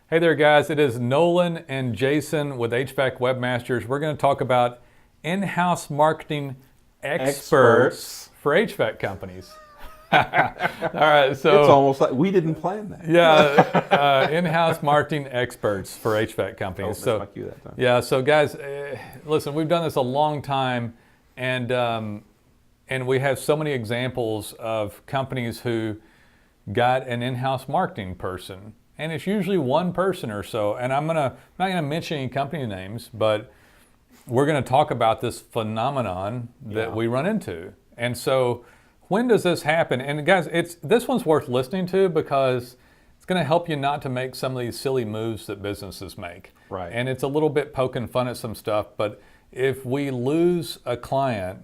Hey there, guys. It is Nolan and Jason with HVAC Webmasters. We're going to talk about in-house marketing experts for HVAC companies. All right, so It's almost like we didn't plan that. yeah, in-house marketing experts for HVAC companies. Missed my cue that time. yeah, so guys, listen, we've done this a long time, and we have so many examples of companies who got an in-house marketing person, and it's usually one person or so. And I'm not gonna mention any company names, but we're gonna talk about this phenomenon that we run into. And so, when does this happen? And guys, this one's worth listening to because it's gonna help you not to make some of these silly moves that businesses make. Right. And it's a little bit poking fun at some stuff, but if we lose a client,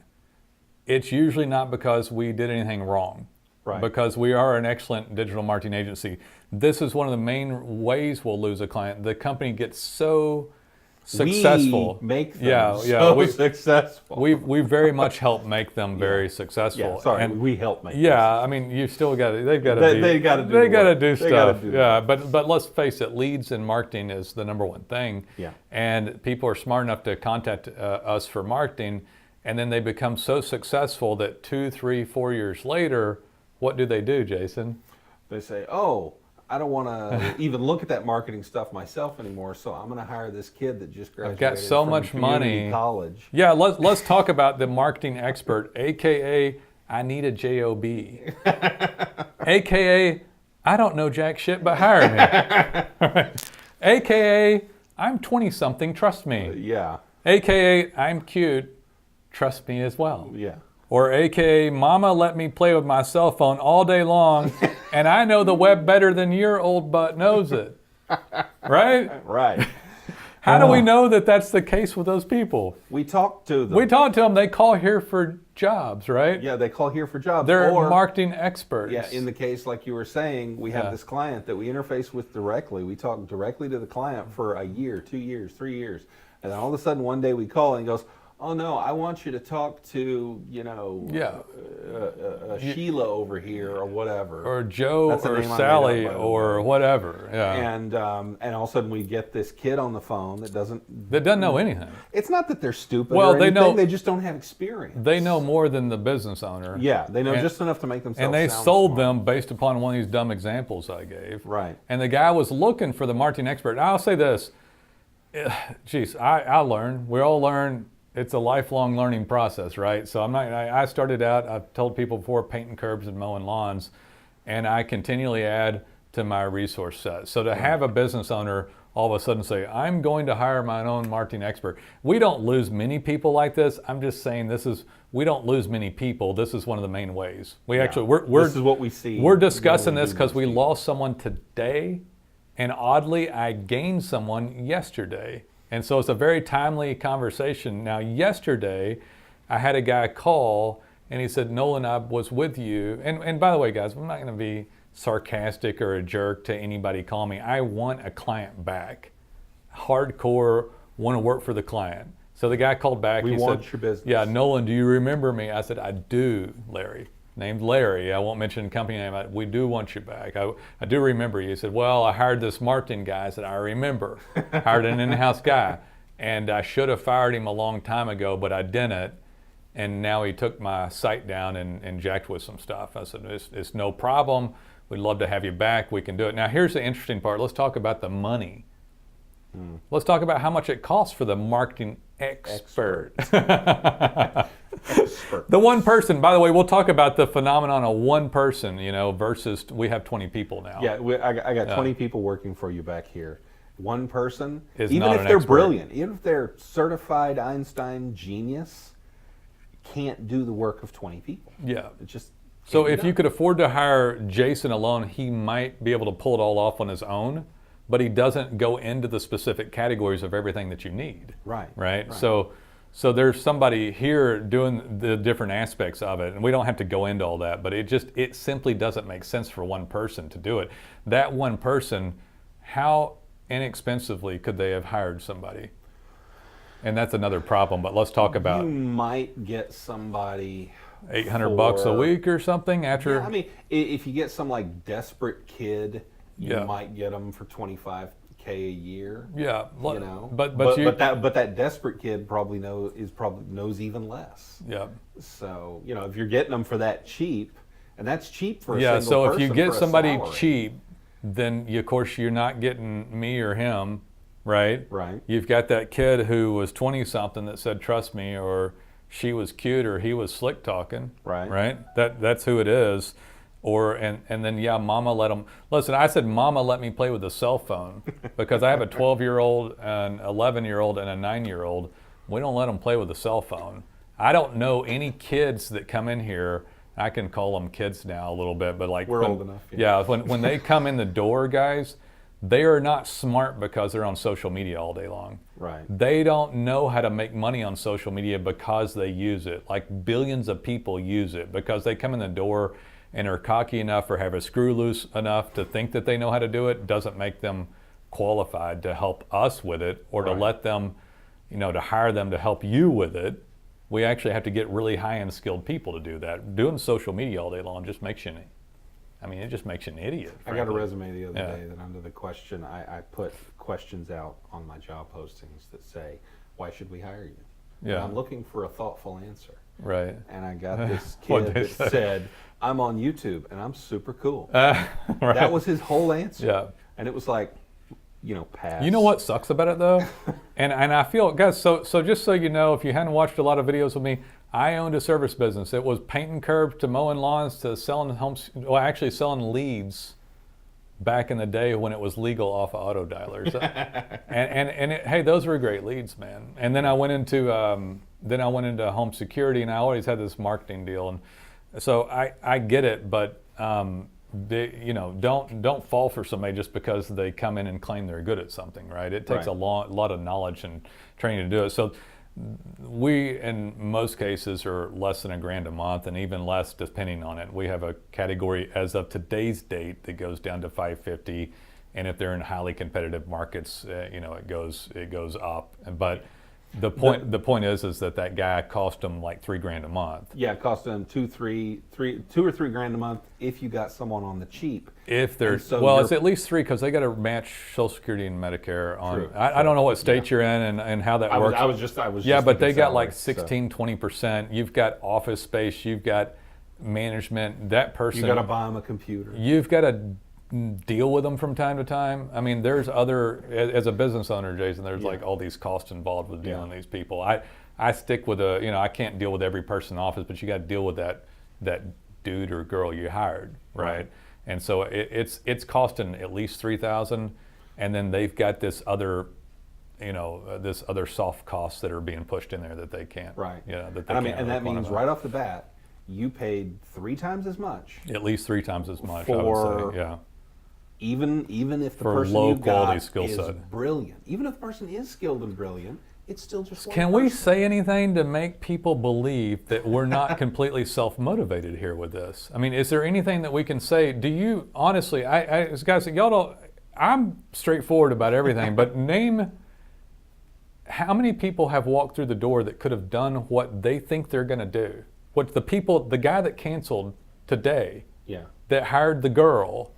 it's usually not because we did anything wrong. Right. Because we are an excellent digital marketing agency. This is one of the main ways we'll lose a client. The company gets so successful. We make them successful. We very much help make them very successful. We help make them. Yeah, I mean, you still got to. They've got to. They got to do stuff. Yeah, but let's face it. Leads in marketing is the number one thing. Yeah. And people are smart enough to contact us for marketing, and then they become so successful that 2, 3, 4 years later, what do, Jason? They say, "Oh, I don't want to even look at that marketing stuff myself anymore, so I'm going to hire this kid that just graduated I've got so from much money. college." Yeah, let's talk about the marketing expert, aka I need a job, aka I don't know jack shit, but hire me, right. Aka I'm 20-something, trust me. Yeah. Aka I'm cute, trust me as well. Yeah. Or AKA, Mama let me play with my cell phone all day long, and I know the web better than your old butt knows it. Right? Right. How do we know that that's the case with those people? We talk to them. We talk to them. They call here for jobs, right? Yeah, they call here for jobs. They're marketing experts. Yeah, in the case, like you were saying, we have this client that we interface with directly. We talk directly to the client for a year, 2 years, 3 years. And then all of a sudden, one day we call and he goes, "Oh no, I want you to talk to, Sheila over here or whatever, or Joe or Sally or whatever." Yeah. And all of a sudden we get this kid on the phone that doesn't know anything. It's not that they're stupid. Well, or anything, they know. They just don't have experience. They know more than the business owner. Yeah, they know just enough to make themselves. And they sound sold smart. them based upon one of these dumb examples I gave. Right. And the guy was looking for the marketing expert. I'll say this. Geez, I learn. We all learn. It's a lifelong learning process, right? So I started out, I've told people before, painting curbs and mowing lawns, and I continually add to my resource set. So to have a business owner all of a sudden say, I'm going to hire my own marketing expert. We don't lose many people like this. I'm just saying we don't lose many people. This is one of the main ways. This is what we see. We're discussing this because we lost someone today, and oddly, I gained someone yesterday. And so it's a very timely conversation. Now, yesterday, I had a guy call, and he said, "Nolan, I was with you." And by the way, guys, I'm not going to be sarcastic or a jerk to anybody calling me. I want a client back. Hardcore, want to work for the client. So the guy called back. We want your business. "Yeah, Nolan, do you remember me?" I said, "I do, Larry." Named Larry. I won't mention company name. We do want you back. I do remember you. He said, "Well, I hired this marketing guy." I said, "I remember." Hired an in-house guy. And I should have fired him a long time ago, but I didn't. And now he took my site down and jacked with some stuff. I said, it's no problem. We'd love to have you back. We can do it. Now, here's the interesting part. Let's talk about the money. Let's talk about how much it costs for the marketing expert. The one person, by the way, we'll talk about the phenomenon of one person, versus we have 20 people now. Yeah, I got 20 people working for you back here. One person, is even not if an they're expert. Brilliant, even if they're certified Einstein genius, can't do the work of 20 people. Yeah. It just So if you could afford to hire Jason alone, he might be able to pull it all off on his own, but he doesn't go into the specific categories of everything that you need. Right. So there's somebody here doing the different aspects of it, and we don't have to go into all that, but it simply doesn't make sense for one person to do it. That one person, how inexpensively could they have hired somebody? And that's another problem, but let's talk about. You might get somebody $800 a week or something after. Yeah, I mean, if you get some like desperate kid, you might get them for $25K a year. Yeah, You know, but that desperate kid probably knows even less. Yeah. So if you're getting them for that cheap, and that's cheap for a Yeah, single so person if you get for a somebody salary. cheap, then of course you're not getting me or him, right? Right. You've got that kid who was 20-something that said, "Trust me," or she was cute, or he was slick talking. Right. Right. That's who it is. Or and then Mama let them listen. I said, Mama let me play with a cell phone because I have a 12-year-old, an 11-year-old, and a 9-year-old. We don't let them play with a cell phone. I don't know any kids that come in here. I can call them kids now a little bit, but like we're old enough. Yeah, when they come in the door, guys, they are not smart because they're on social media all day long. Right. They don't know how to make money on social media because they use it. Like billions of people use it because they come in the door and are cocky enough or have a screw loose enough to think that they know how to do it. Doesn't make them qualified to help us with it or to let them, to hire them to help you with it. We actually have to get really high-end skilled people to do that. Doing social media all day long just makes you, it just makes you an idiot. Frankly. I got a resume the other day that under the question, I put questions out on my job postings that say, why should we hire you? Yeah. And I'm looking for a thoughtful answer. Right. And I got this kid that said, I'm on YouTube and I'm super cool. Right. That was his whole answer. Yeah. And it was like, pass. You know what sucks about it though? and I feel, guys, so just so you know, if you hadn't watched a lot of videos with me, I owned a service business. It was painting curbs to mowing lawns to selling homes, actually selling leads back in the day when it was legal off of auto dialers. Hey, those were great leads, man. And then I went into home security, and I always had this marketing deal. And so I get it, but don't fall for somebody just because they come in and claim they're good at something, right? It takes a lot of knowledge and training to do it. So we, in most cases, are less than $1,000 a month, and even less depending on it. We have a category as of today's date that goes down to $550, and if they're in highly competitive markets, it goes up. But the point is that guy cost them like $3,000 a month. Yeah, it cost them $2 or $3,000 a month if you got someone on the cheap. If they're it's at least $3 because they got to match Social Security and Medicare on. True. I don't know what state you're in and how that works. I was just but they got like salary, 16-20%. You've got office space. You've got management. That person. You got to buy them a computer. You've got to deal with them from time to time. I mean, there's as a business owner, Jason, there's like all these costs involved with dealing with these people. I stick with I can't deal with every person in the office, but you got to deal with that dude or girl you hired, right? And so it's costing at least $3,000, and then they've got this other soft costs that are being pushed in there that they can't. Right. That that means right off the bat, you paid 3 times as much. At least 3 times as much, for, I would say. Yeah. Even if the for person low you quality got skill is set. brilliant, even if the person is skilled and brilliant, it's still just one Can we person. say anything to make people believe that we're not completely self-motivated here with this? I mean, is there anything that we can say? Do you, honestly, guys, y'all don't, I'm straightforward about everything, but name how many people have walked through the door that could have done what they think they're going to do? What the guy that canceled today, that hired the girl,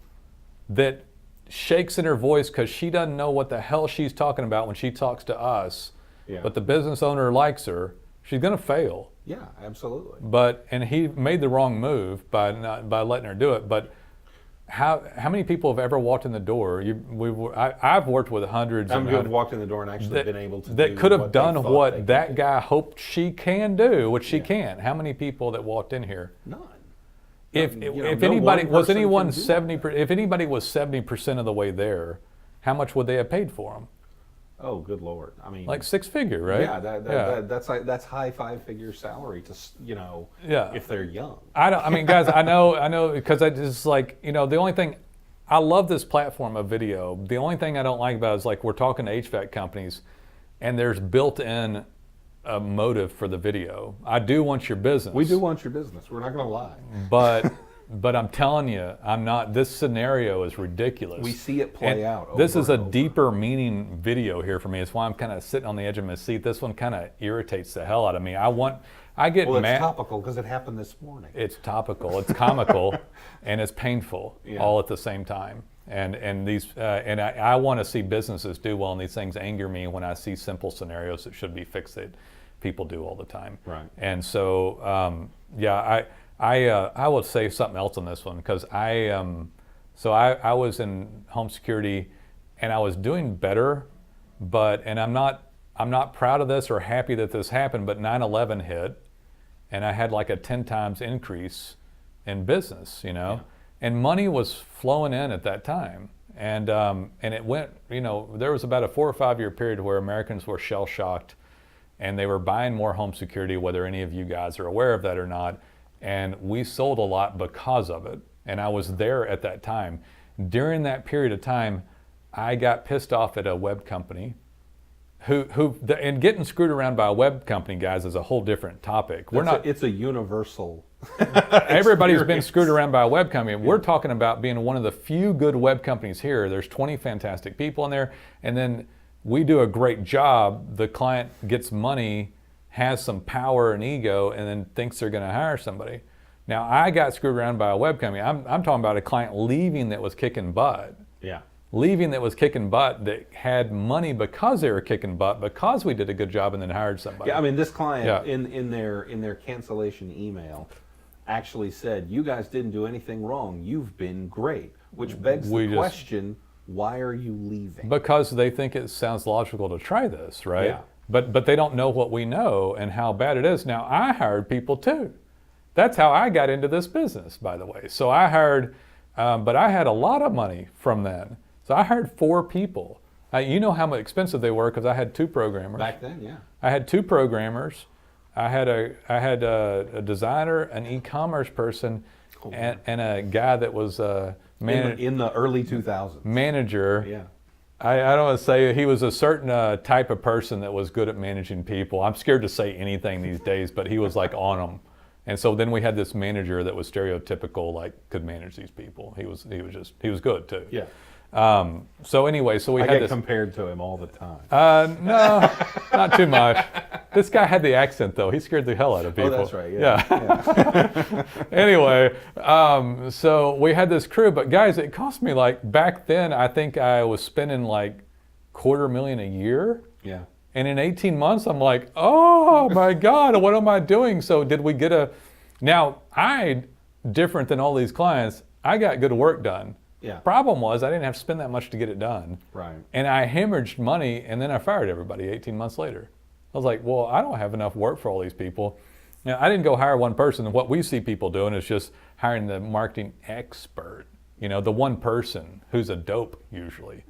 that shakes in her voice because she doesn't know what the hell she's talking about when she talks to us, but the business owner likes her, she's going to fail. Yeah, absolutely. And he made the wrong move by letting her do it. But how many people have ever walked in the door? I've worked with hundreds. Some people have walked in the door and actually been able to that do could have what done they thought what they could that do. guy hoped she can do, which she can. How many people that walked in here? None. If no anybody one was person anyone can do 70, if anybody was 70% of the way there, how much would they have paid for them? Oh, good Lord! I mean, Like 6-figure, right? Yeah, that's high 5-figure salary to if they're young. I mean, guys, I know, because I just like the only thing I love this platform of video. The only thing I don't like about it is like we're talking to HVAC companies, and there's built-in a motive for the video. I do want your business. We do want your business. We're not going to lie. But I'm telling you, I'm not. This scenario is ridiculous. We see it play out. This is a over. deeper meaning video here for me. It's why I'm kind of sitting on the edge of my seat. This one kind of irritates the hell out of me. I get Well, mad. it's topical because it happened this morning. It's topical. It's comical, and it's painful all at the same time. And these and I want to see businesses do well, and these things anger me when I see simple scenarios that should be fixed that people do all the time. Right. And so I will say something else on this one, because I was in home security and I was doing better, and I'm not proud of this or happy that this happened, but 9/11 hit and I had like a 10 times increase in business, Yeah. and money was flowing in at that time. And it went, there was about a 4 or 5 year period where Americans were shell shocked and they were buying more home security, whether any of you guys are aware of that or not. And we sold a lot because of it. And I was there at that time. During that period of time, I got pissed off at a web company and getting screwed around by a web company, guys, is a whole different topic. It's a universal. Everybody's been screwed around by a web company. We're talking about being one of the few good web companies here. There's 20 fantastic people in there, and then we do a great job. The client gets money, has some power and ego, and then thinks they're going to hire somebody. Now, I got screwed around by a web company. I'm talking about a client leaving that was kicking butt. Yeah. Leaving that was kicking butt, that had money because they were kicking butt, because we did a good job and then hired somebody. Yeah, I mean, this client in their cancellation email actually said, "You guys didn't do anything wrong. You've been great," which begs the question, why are you leaving? Because they think it sounds logical to try this, right? Yeah. But they don't know what we know and how bad it is. Now, I hired people too. That's how I got into this business, by the way. So I hired, but I had a lot of money from then. So I hired 4 people. You know how expensive they were, because I had 2 programmers. Back then, yeah. I had 2 programmers. I had a designer, an e-commerce person, and a guy that was in the early 2000s. Manager. Yeah. I don't want to say he was a certain type of person that was good at managing people. I'm scared to say anything these days, but he was like on them. And so then we had this manager that was stereotypical, like could manage these people. He was good too. Yeah. So anyway, so we I had get this. compared to him all the time. No, not too much. This guy had the accent though. He scared the hell out of people. Oh, that's right. Yeah. Yeah. Anyway, so we had this crew, but guys, it cost me back then, I think I was spending like $250,000 a year. Yeah. And in 18 months, I'm like, oh my God, what am I doing? So did we get now different than all these clients, I got good work done. Yeah. Problem was I didn't have to spend that much to get it done. Right. And I hemorrhaged money, and then I fired everybody 18 months later. I was like, well, I don't have enough work for all these people. Now, I didn't go hire one person. What we see people doing is just hiring the marketing expert, the one person who's a dope usually.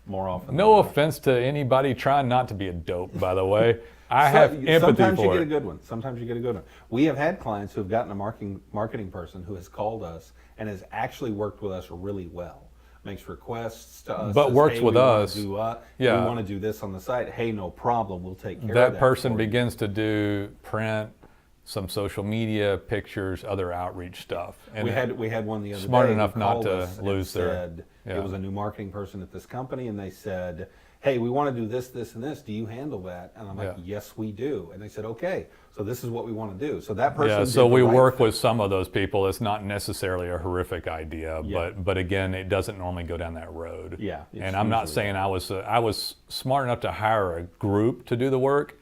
More often. No offense to anybody trying not to be a dope, by the way. I have empathy sometimes for you get it. a good one. Sometimes you get a good one. We have had clients who have gotten a marketing person who has called us and has actually worked with us really well. Makes requests to us. But says, works hey, with us. We Yeah. want to do this on the site. Hey, no problem. We'll take care of That that. person for you. begins to do print, some social media, pictures, other outreach stuff. And We had one the other smart day. enough who not called to us and lose their- said, yeah. It was a new marketing person at this company, and they said, hey, we want to do this, this, and this. Do you handle that? And I'm like, Yeah. yes, we do. And they said, okay, so this is what we want to do. So that person Yeah, did so the we right work thing. with some of those people. It's not necessarily a horrific idea, Yeah. but again, it doesn't normally go down that road. Yeah, it's And I'm not usually saying I was smart enough to hire a group to do the work.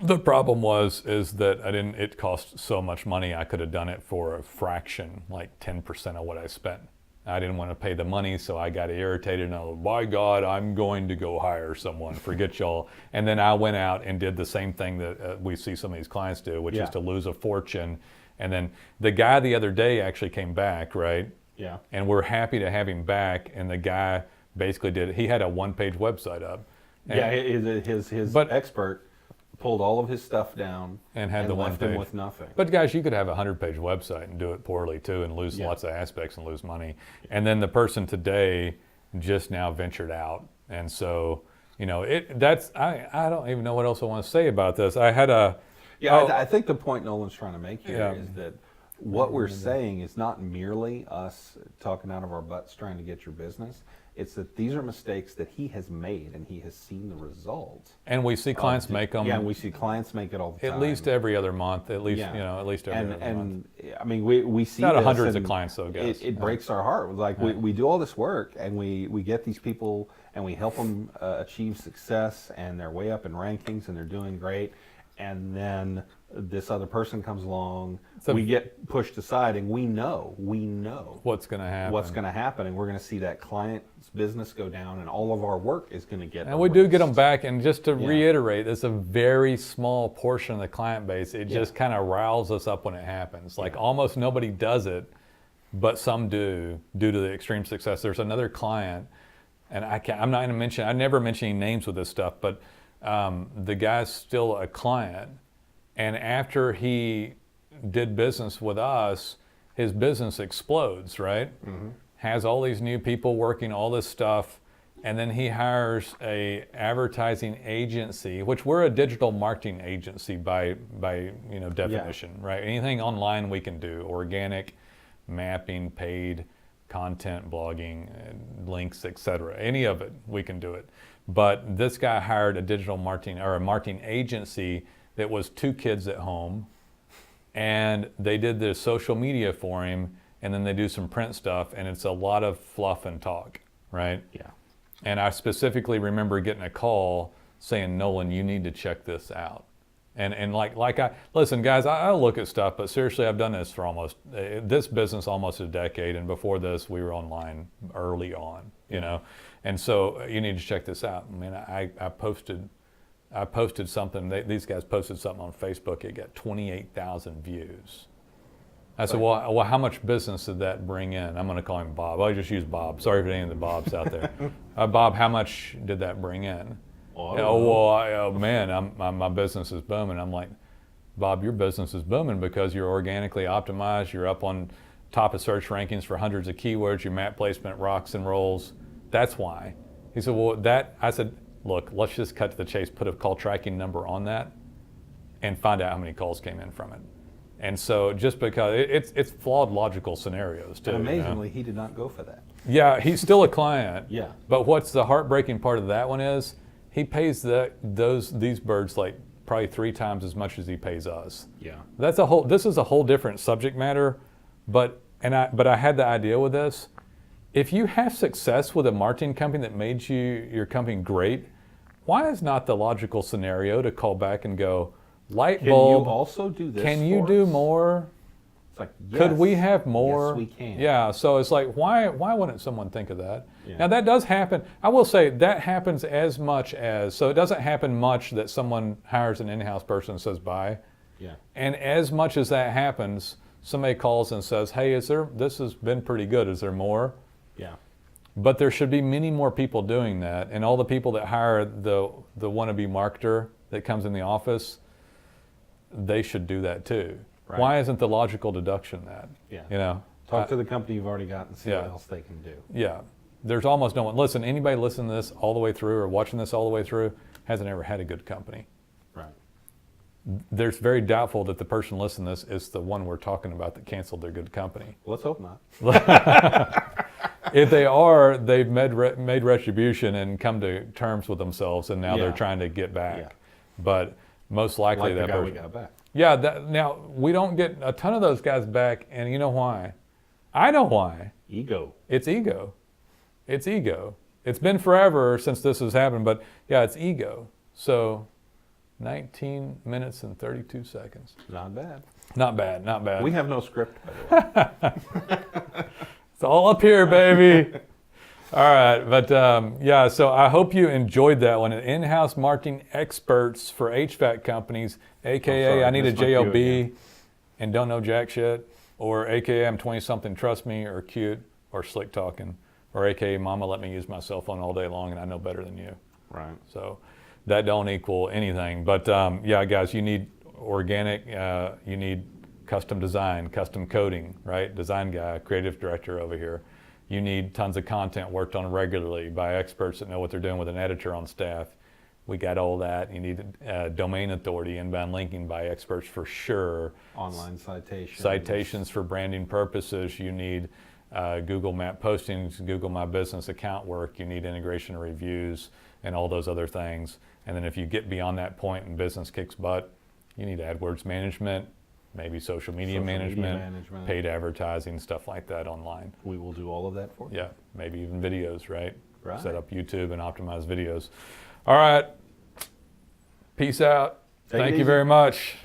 The problem is that it cost so much money. I could have done it for a fraction, like 10% of what I spent. I didn't want to pay the money, so I got irritated and I was, by God, I'm going to go hire someone. Forget y'all. And then I went out and did the same thing that we see some of these clients do, which is to lose a fortune. And then the guy the other day actually came back, right? Yeah. And we're happy to have him back. And the guy basically he had a one-page website up. And, Yeah, his expert pulled all of his stuff down and had the one left him page with nothing. But guys, you could have a 100-page website and do it poorly too, and lose lots of aspects and lose money. And then the person today just now ventured out, and so I don't even know what else I want to say about this. I had a I think the point Nolan's trying to make here is Yeah. that what we're saying is not merely us talking out of our butts trying to get your business. It's that these are mistakes that he has made, and he has seen the results. And we see clients make them. Yeah, we see clients make it all the time. At least every other month, at least, Yeah. at least every other month. And I mean, we see Not this, hundreds of and clients though, guys. It breaks our heart. Like we do all this work, and we get these people, and we help them achieve success, and they're way up in rankings, and they're doing great. And then this other person comes along, we get pushed aside, and we know What's going to happen. and we're going to see that client's business go down, and all of our work is going to get And we do get them back, and just to reiterate, it's a very small portion of the client base. It just kind of riles us up when it happens. Like almost nobody does it, but some do, due to the extreme success. There's another client, and I'm not going to mention, I never mention any names with this stuff, but the guy's still a client, and after he did business with us, his business explodes, right? Mm-hmm. Has all these new people working all this stuff, and then he hires a advertising agency, which we're a digital marketing agency by definition, right? Anything online we can do, organic, mapping, paid, content, blogging, links, etc. Any of it, we can do it. But this guy hired a digital marketing or a marketing agency that was 2 kids at home, and they did the social media for him, and then they do some print stuff, and it's a lot of fluff and talk, right? Yeah. And I specifically remember getting a call saying, Nolan, you need to check this out. And listen, guys, I look at stuff, but seriously, I've done this for this business almost a decade, and before this, we were online early on, and so you need to check this out. I mean, I posted something. These guys posted something on Facebook. It got 28,000 views. I said, well, how much business did that bring in? I'm going to call him Bob. I'll just use Bob. Sorry for any of the Bobs out there. Bob, how much did that bring in? Man, my business is booming. I'm like, Bob, your business is booming because you're organically optimized. You're up on top of search rankings for hundreds of keywords. Your map placement rocks and rolls. That's why. He said, I said, look, let's just cut to the chase. Put a call tracking number on that and find out how many calls came in from it. And so just because it's flawed logical scenarios too. And amazingly, he did not go for that. Yeah, he's still a client. Yeah. But what's the heartbreaking part of that one is he pays these birds like probably 3 times as much as he pays us. Yeah. This is a whole different subject matter, but I had the idea with this. If you have success with a marketing company that made your company great, why is not the logical scenario to call back and go, light bulb, can you also do this? Can you do more? It's like, yes. Could we have more? Yes, we can. Yeah, so it's like, why wouldn't someone think of that? Yeah. Now that does happen. I will say that happens as much as, so it doesn't happen much that someone hires an in-house person and says bye. Yeah. And as much as that happens, somebody calls and says, hey, this has been pretty good, is there more? Yeah. But there should be many more people doing that, and all the people that hire the wannabe marketer that comes in the office, they should do that too. Right. Why isn't the logical deduction that? Yeah. Talk to the company you've already got and see what else they can do. Yeah. There's almost no one. Listen, anybody listening to this all the way through or watching this all the way through hasn't ever had a good company. Right. There's very doubtful that the person listening to this is the one we're talking about that canceled their good company. Let's hope not. If they are, they've made retribution and come to terms with themselves, and now they're trying to get back. Yeah. But most likely like that the guy person, we got back. Yeah. Now we don't get a ton of those guys back, and you know why? I know why. Ego. It's ego. It's ego. It's been forever since this has happened, but yeah, it's ego. So 19 minutes and 32 seconds. Not bad. Not bad, not bad. We have no script, by the way. It's all up here, baby. All right, but so I hope you enjoyed that one. In-house marketing experts for HVAC companies, AKA I need a JOB and don't know jack shit, or AKA I'm 20-something, trust me, or cute, or slick talking, or AKA mama let me use my cell phone all day long and I know better than you. Right. So that don't equal anything. But guys, you need organic, you need custom design, custom coding, right? Design guy, creative director over here. You need tons of content worked on regularly by experts that know what they're doing with an editor on staff. We got all that. You need domain authority, inbound linking by experts for sure. Online citations. Citations for branding purposes. You need Google Map postings, Google My Business account work. You need integration reviews and all those other things. And then if you get beyond that point and business kicks butt, you need AdWords management, maybe social media management, paid advertising, stuff like that online. We will do all of that for you. Yeah, maybe even videos, right? Right. Set up YouTube and optimize videos. All right. Peace out. Thank you very much.